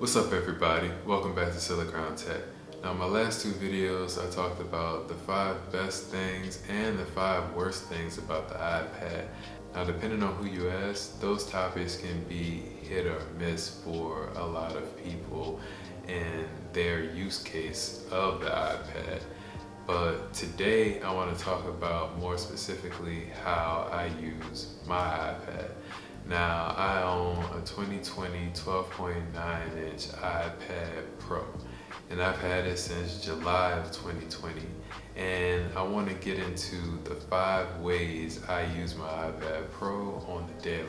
What's up everybody? Welcome back to Silicon Tech. Now in my last two videos I talked about the 5 best things and the 5 worst things about the iPad. Now depending on who you ask, those topics can be hit or miss for a lot of people in their use case of the iPad. But today I want to talk about more specifically how I use my iPad. Now I own a 2020 12.9-inch iPad Pro, and I've had it since July of 2020. And I want to get into the 5 ways I use my iPad Pro on the daily.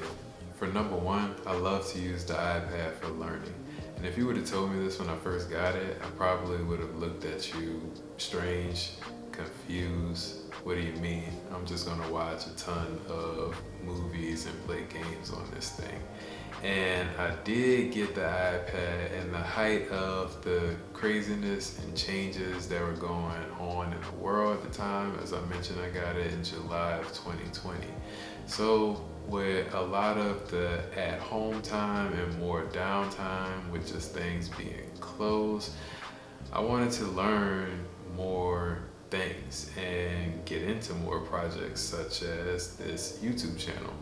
For number one, I love to use the iPad for learning. And if you would have told me this when I first got it, I probably would have looked at you strange, confused. What do you mean? I'm just gonna watch a ton of movies and play games on this thing. And I did get the iPad in the height of the craziness and changes that were going on in the world at the time. As I mentioned, I got it in July of 2020. So with a lot of the at-home time and more downtime with just things being closed, I wanted to learn more things and get into more projects such as this YouTube channel.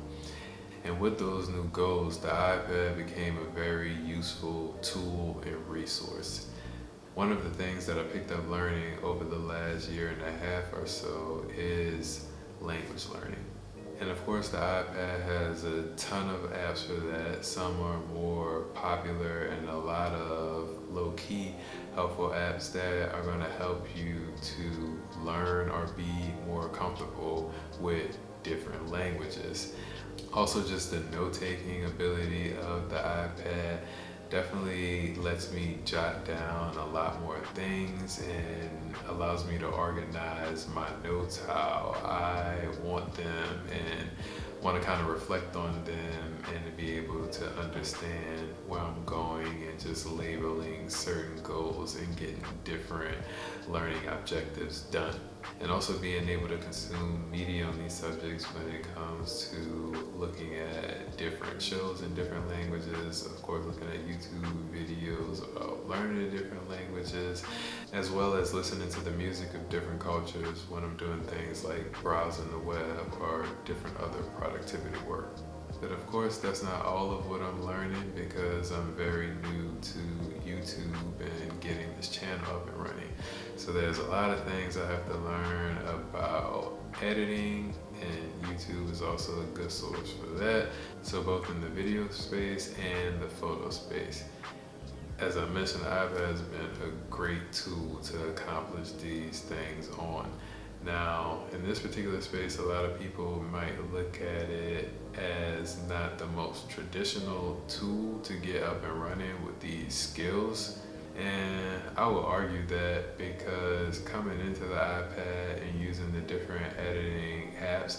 And with those new goals, the iPad became a very useful tool and resource. One of the things that I picked up learning over the last year and a half or so is language learning. And of course the iPad has a ton of apps for that. Some are more popular and a lot of low-key helpful apps that are going to help you to learn or be more comfortable with different languages. Also just the note-taking ability of the iPad definitely lets me jot down a lot more things and allows me to organize my notes how I want them and want to kind of reflect on them and to be able to understand where I'm going and just labeling certain goals and getting different learning objectives done. And also being able to consume media on these subjects when it comes to looking at different shows in different languages, of course looking at YouTube videos about learning different languages, as well as listening to the music of different cultures when I'm doing things like browsing the web or different other productivity work. But of course that's not all of what I'm learning because I'm very new to YouTube and getting this channel up and running. So there's a lot of things I have to learn about editing, and YouTube is also a good source for that. So both in the video space and the photo space. As I mentioned, the iPad has been a great tool to accomplish these things on. Now, in this particular space, a lot of people might look at it as not the most traditional tool to get up and running with these skills. And I will argue that because coming into the iPad and using the different editing apps,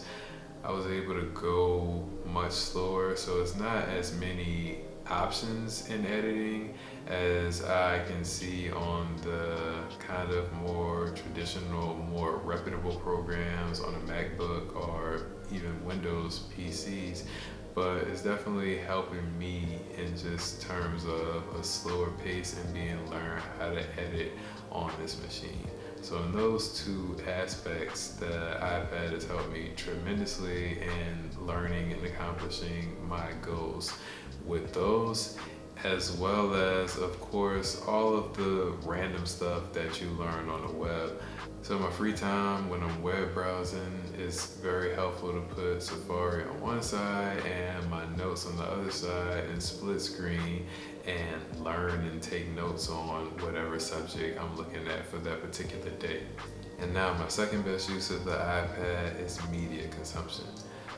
I was able to go much slower. So it's not as many options in editing as I can see on the kind of more traditional, more reputable programs on a MacBook or even Windows PCs. But it's definitely helping me in just terms of a slower pace and being learn how to edit on this machine. So in those two aspects, the iPad has helped me tremendously in learning and accomplishing my goals with those, as well as, of course, all of the random stuff that you learn on the web. So in my free time, when I'm web browsing, it's very helpful to put Safari on one side and my notes on the other side and split screen and learn and take notes on whatever subject I'm looking at for that particular day. And now my second best use of the iPad is media consumption.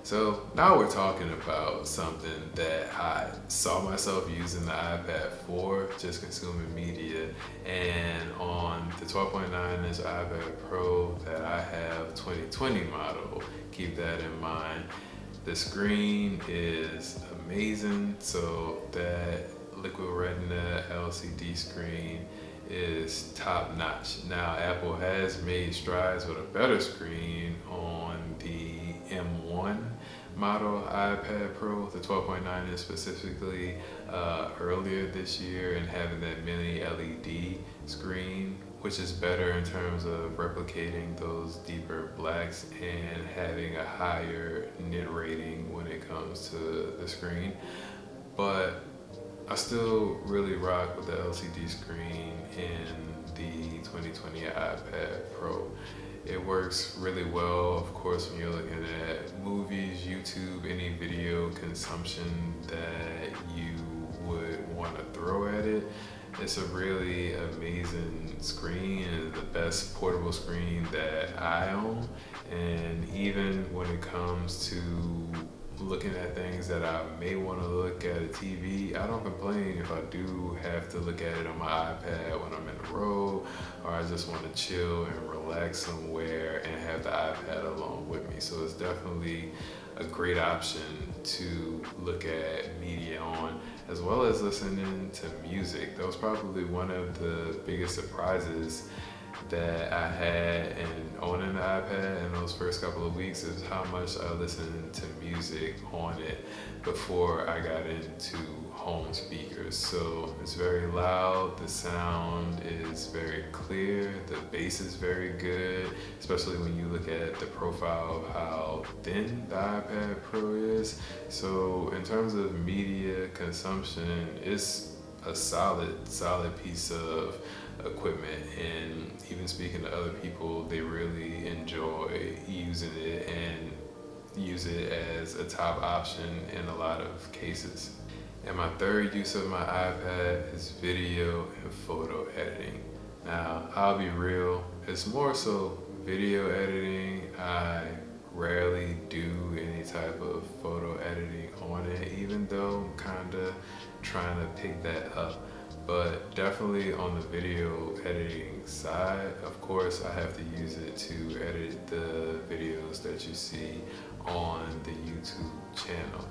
So now we're talking about something that I saw myself using the iPad for, just consuming media. And on the 12.9-inch iPad Pro that I have 2020 model, keep that in mind. The screen is amazing. So that Liquid Retina LCD screen is top notch. Now Apple has made strides with a better screen on the M1, model iPad Pro, the 12.9 inch specifically, earlier this year, and having that mini LED screen, which is better in terms of replicating those deeper blacks and having a higher nit rating when it comes to the screen. But I still really rock with the LCD screen in the 2020 iPad Pro. It works really well, of course, when you're looking at movies, YouTube, any video consumption that you would want to throw at it. It's a really amazing screen and the best portable screen that I own. And even when it comes to looking at things that I may want to look at a TV, I don't complain if I do have to look at it on my iPad when I'm in the road, or I just want to chill and relax somewhere and have the iPad along with me. So it's definitely a great option to look at media on, as well as listening to music. That was probably one of the biggest surprises that I had in owning the iPad in those first couple of weeks, is how much I listened to music on it before I got into home speakers. So it's very loud, the sound is very clear, the bass is very good, especially when you look at the profile of how thin the iPad Pro is. So in terms of media consumption, it's a solid piece of equipment, and even speaking to other people, they really enjoy using it and use it as a top option in a lot of cases. And my third use of my iPad is video and photo editing. Now, I'll be real, it's more so video editing. I rarely do any type of photo editing on it, even though I'm kinda trying to pick that up. But definitely on the video editing side, of course, I have to use it to edit the videos that you see on the YouTube channel.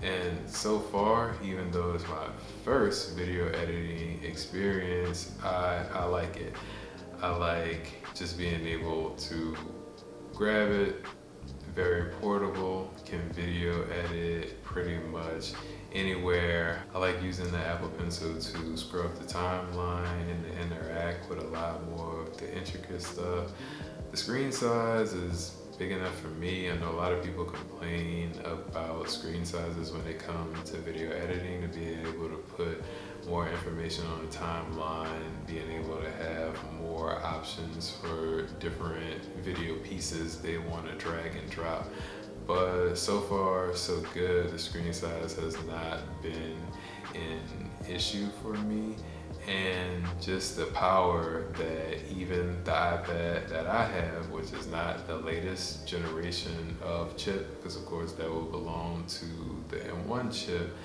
And so far, even though it's my first video editing experience, I like it. I like just being able to grab it, very portable, can video edit pretty much anywhere. I like using the Apple Pencil to scrub up the timeline and interact with a lot more of the intricate stuff. The screen size is big enough for me. I know a lot of people complain about screen sizes when it comes to video editing, to be able to put more information on the timeline, being able to have more options for different video pieces they want to drag and drop. But so far, so good. The screen size has not been an issue for me. And just the power that even the iPad that I have, which is not the latest generation of chip, because of course that will belong to the M1 chip,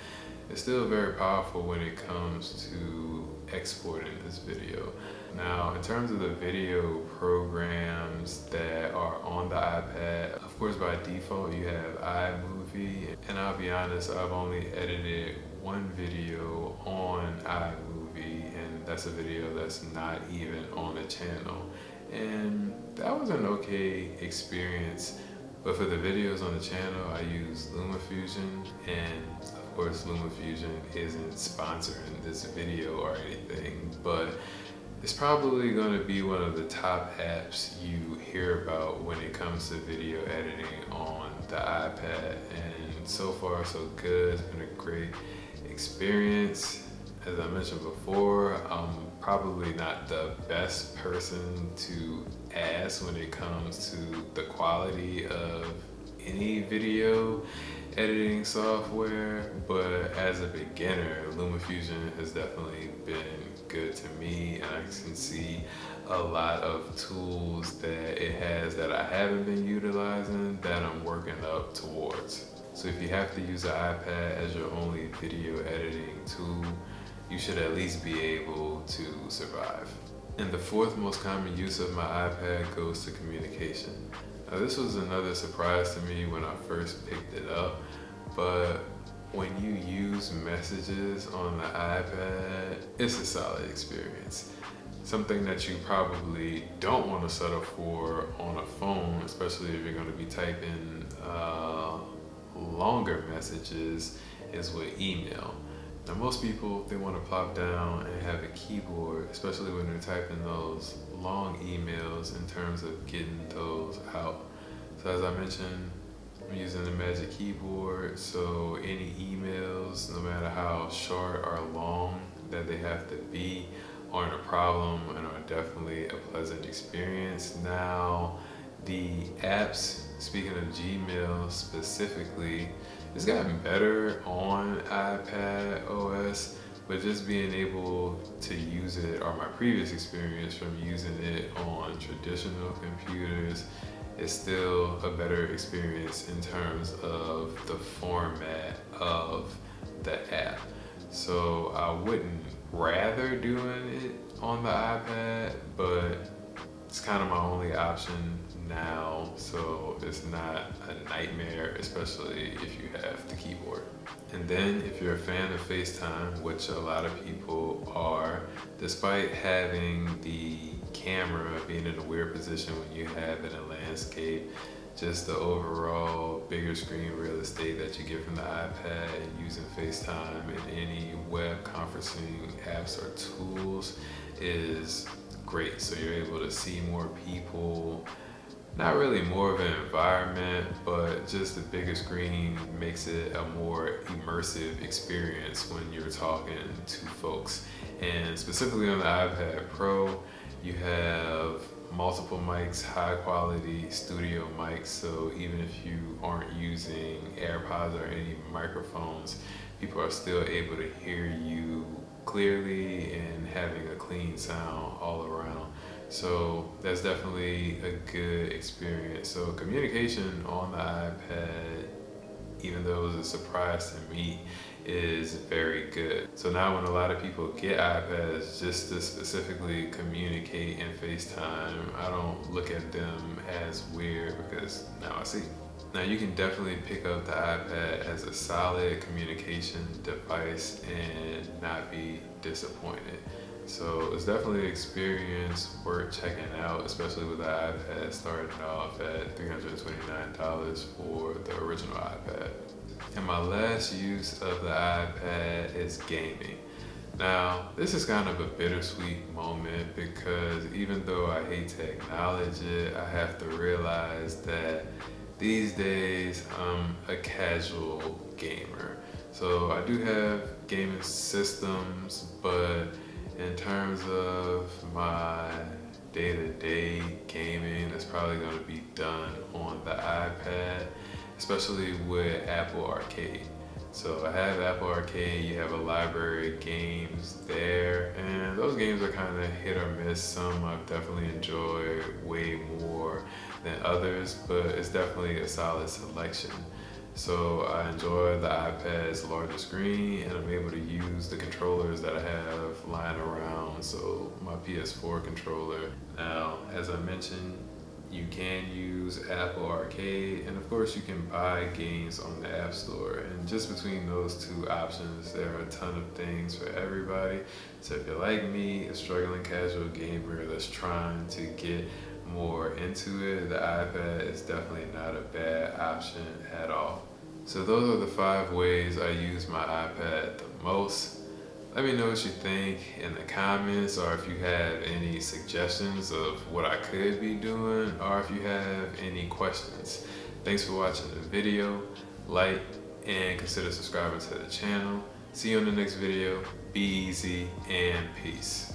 is still very powerful when it comes to exporting this video. Now, in terms of the video programs that are on the iPad, of course by default you have iMovie, and I'll be honest, I've only edited one video on iMovie, and that's a video that's not even on the channel. And that was an okay experience. But for the videos on the channel, I use LumaFusion, and of course LumaFusion isn't sponsoring this video or anything, but it's probably going to be one of the top apps you hear about when it comes to video editing on the iPad. And so far so good. It's been a great experience. As I mentioned before, I'm probably not the best person to ask when it comes to the quality of any video editing software, but as a beginner, LumaFusion has definitely been good to me, and I can see a lot of tools that it has that I haven't been utilizing that I'm working up towards. So if you have to use an iPad as your only video editing tool, you should at least be able to survive. And the fourth most common use of my iPad goes to communication. Now, this was another surprise to me when I first picked it up, but when you use messages on the iPad, it's a solid experience. Something that you probably don't want to settle for on a phone, especially if you're going to be typing longer messages is with email. Now most people, they want to plop down and have a keyboard, especially when they're typing those long emails in terms of getting those out. So as I mentioned, I'm using the Magic Keyboard, so any emails, no matter how short or long that they have to be, aren't a problem and are definitely a pleasant experience. Now, the apps, speaking of Gmail specifically, it's gotten better on iPad OS, but just being able to use it, or my previous experience from using it on traditional computers, is still a better experience in terms of the format of the app. So I wouldn't rather doing it on the iPad, but it's kind of my only option now, so it's not a nightmare, especially if you have the keyboard. And then if you're a fan of FaceTime, which a lot of people are, despite having the camera being in a weird position when you have it in landscape, just the overall bigger screen real estate that you get from the iPad and using FaceTime and any web conferencing apps or tools is great. So you're able to see more people, not really more of an environment, but just the bigger screen makes it a more immersive experience when you're talking to folks. And specifically on the iPad Pro, you have multiple mics, high quality studio mics, so even if you aren't using AirPods or any microphones, people are still able to hear you clearly and having a clean sound all around. So that's definitely a good experience. So communication on the iPad, even though it was a surprise to me, is very good. So now when a lot of people get iPads just to specifically communicate and FaceTime, I don't look at them as weird because now I see. Now you can definitely pick up the iPad as a solid communication device and not be disappointed. So it's definitely an experience worth checking out, especially with the iPad starting off at $329 for the original iPad. And my last use of the iPad is gaming. Now, this is kind of a bittersweet moment because even though I hate to acknowledge it, I have to realize that these days I'm a casual gamer. So I do have gaming systems, but in terms of my day-to-day gaming, that's probably going to be done on the iPad, especially with Apple Arcade. So I have Apple Arcade, you have a library of games there, and those games are kind of hit or miss. Some I've definitely enjoyed way more than others, but it's definitely a solid selection. So I enjoy the iPad's larger screen, and I'm able to use the controllers that I have lying around. So my PS4 controller. Now, as I mentioned, you can use Apple Arcade, and of course you can buy games on the App Store. And just between those two options, there are a ton of things for everybody. So if you're like me, a struggling casual gamer that's trying to get more into it, the iPad is definitely not a bad option at all. So those are the 5 ways I use my iPad the most. Let me know what you think in the comments, or if you have any suggestions of what I could be doing, or if you have any questions. Thanks for watching the video. Like and consider subscribing to the channel. See you on the next video. Be easy and peace.